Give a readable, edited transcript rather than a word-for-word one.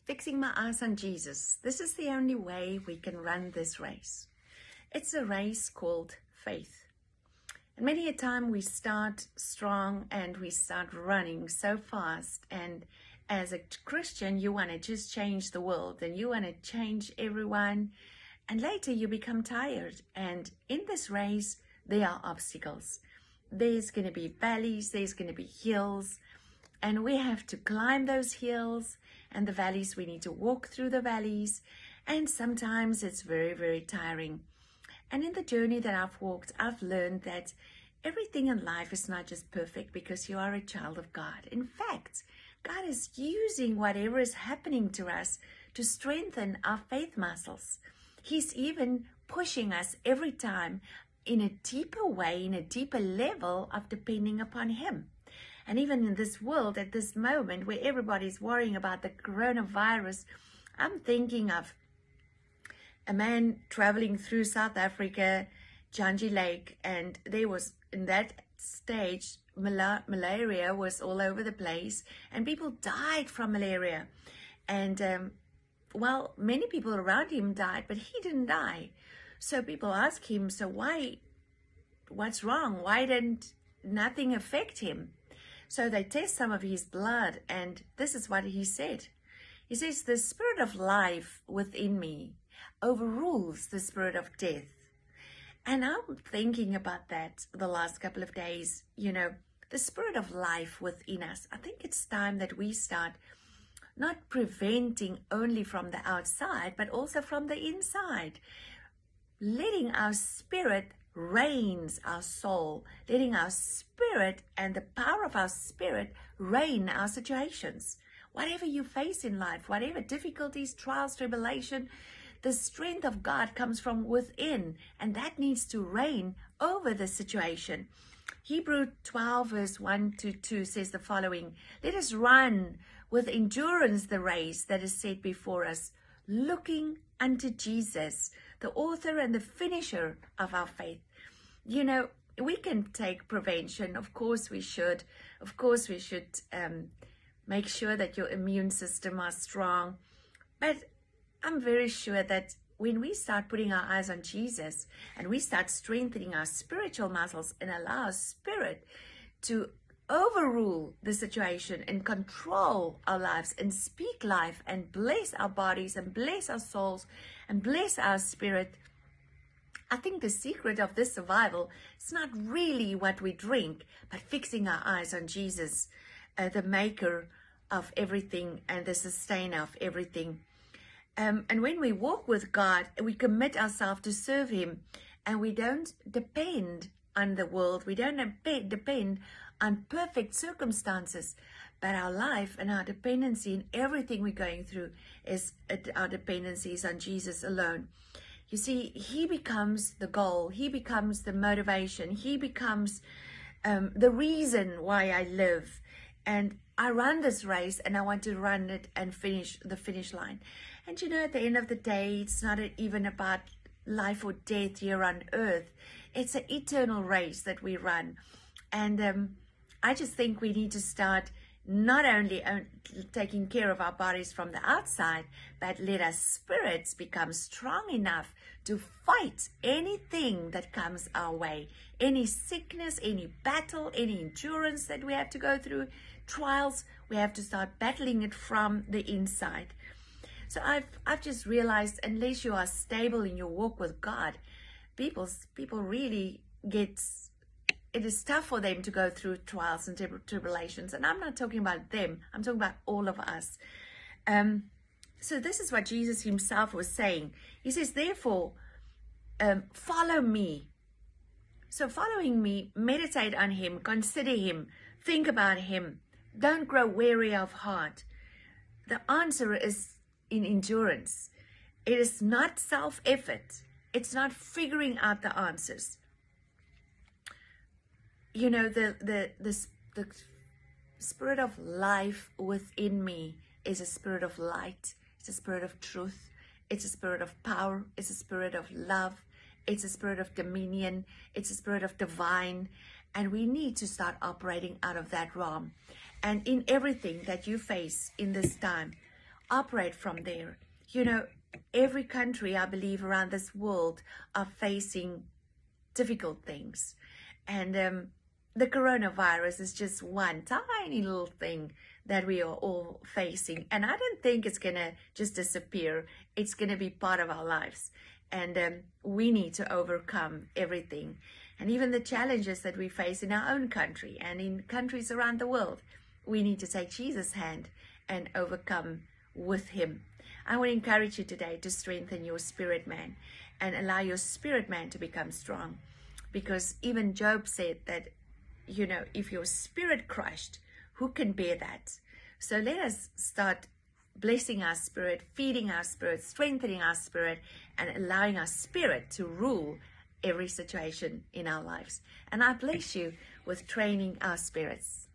fixing my eyes on Jesus. This is the only way we can run this race. It's a race called faith. And many a time we start strong and we start running so fast. And as a Christian, you want to just change the world and you want to change everyone. And later you become tired. And in this race, there are obstacles. There's going to be valleys, there's going to be hills. And we have to climb those hills and the valleys. We need to walk through the valleys. And sometimes it's very, very tiring. And in the journey that I've walked, I've learned that everything in life is not just perfect because you are a child of God. In fact, God is using whatever is happening to us to strengthen our faith muscles. He's even pushing us every time in a deeper way, in a deeper level of depending upon Him. And even in this world, at this moment where everybody's worrying about the coronavirus, I'm thinking of a man traveling through South Africa, Janji Lake, and there was, in that stage, malaria was all over the place, and people died from malaria. And, well, many people around him died, but he didn't die. So people ask him, so what's wrong? Why didn't nothing affect him? So they test some of his blood, and this is what he said. He says, the spirit of life within me overrules the spirit of death. And I'm thinking about that the last couple of days, you know, the spirit of life within us. I think it's time that we start not preventing only from the outside, but also from the inside. Letting our spirit reigns our soul, letting our spirit and the power of our spirit reign our situations. Whatever you face in life, whatever difficulties, trials, tribulation, the strength of God comes from within, and that needs to reign over the situation. Hebrews 12 verse 1 to 2 says the following: let us run with endurance the race that is set before us, looking unto Jesus, the author and the finisher of our faith. You know, we can take prevention. Of course we should. Of course we should make sure that your immune system are strong. But I'm very sure that when we start putting our eyes on Jesus and we start strengthening our spiritual muscles and allow our spirit to overrule the situation and control our lives and speak life and bless our bodies and bless our souls and bless our spirit, I think the secret of this survival is not really what we drink, but fixing our eyes on Jesus, the maker of everything and the sustainer of everything. And when we walk with God, we commit ourselves to serve Him, and we don't depend on the world. We don't depend on perfect circumstances, but our life and our dependency in everything we're going through is our dependency is on Jesus alone. You see, He becomes the goal. He becomes the motivation. He becomes the reason why I live. And I run this race, and I want to run it and finish the finish line. And you know, at the end of the day, it's not even about life or death here on earth. It's an eternal race that we run. And I just think we need to start not only taking care of our bodies from the outside, but let our spirits become strong enough to fight anything that comes our way. Any sickness, any battle, any endurance that we have to go through, trials, we have to start battling it from the inside. So I've just realized, unless you are stable in your walk with God, people really get, it is tough for them to go through trials and tribulations. And I'm not talking about them, I'm talking about all of us. So this is what Jesus Himself was saying. He says, therefore, follow me. So following me, meditate on Him, consider Him, think about Him. Don't grow weary of heart. The answer is in endurance. It is not self-effort. It's not figuring out the answers. You know, the spirit of life within me is a spirit of light. It's a spirit of truth. It's a spirit of power. It's a spirit of love. It's a spirit of dominion. It's a spirit of divine. And we need to start operating out of that realm. And in everything that you face in this time, operate from there. You know, every country, I believe, around this world are facing difficult things. And the coronavirus is just one tiny little thing that we are all facing. And I don't think it's going to just disappear. It's going to be part of our lives. And we need to overcome everything. And even the challenges that we face in our own country and in countries around the world, we need to take Jesus' hand and overcome with him. I want to encourage you today to strengthen your spirit man and allow your spirit man to become strong. Because even Job said that, you know, if your spirit crushed, who can bear that? So let us start blessing our spirit, feeding our spirit, strengthening our spirit, and allowing our spirit to rule every situation in our lives. And I bless you with training our spirits.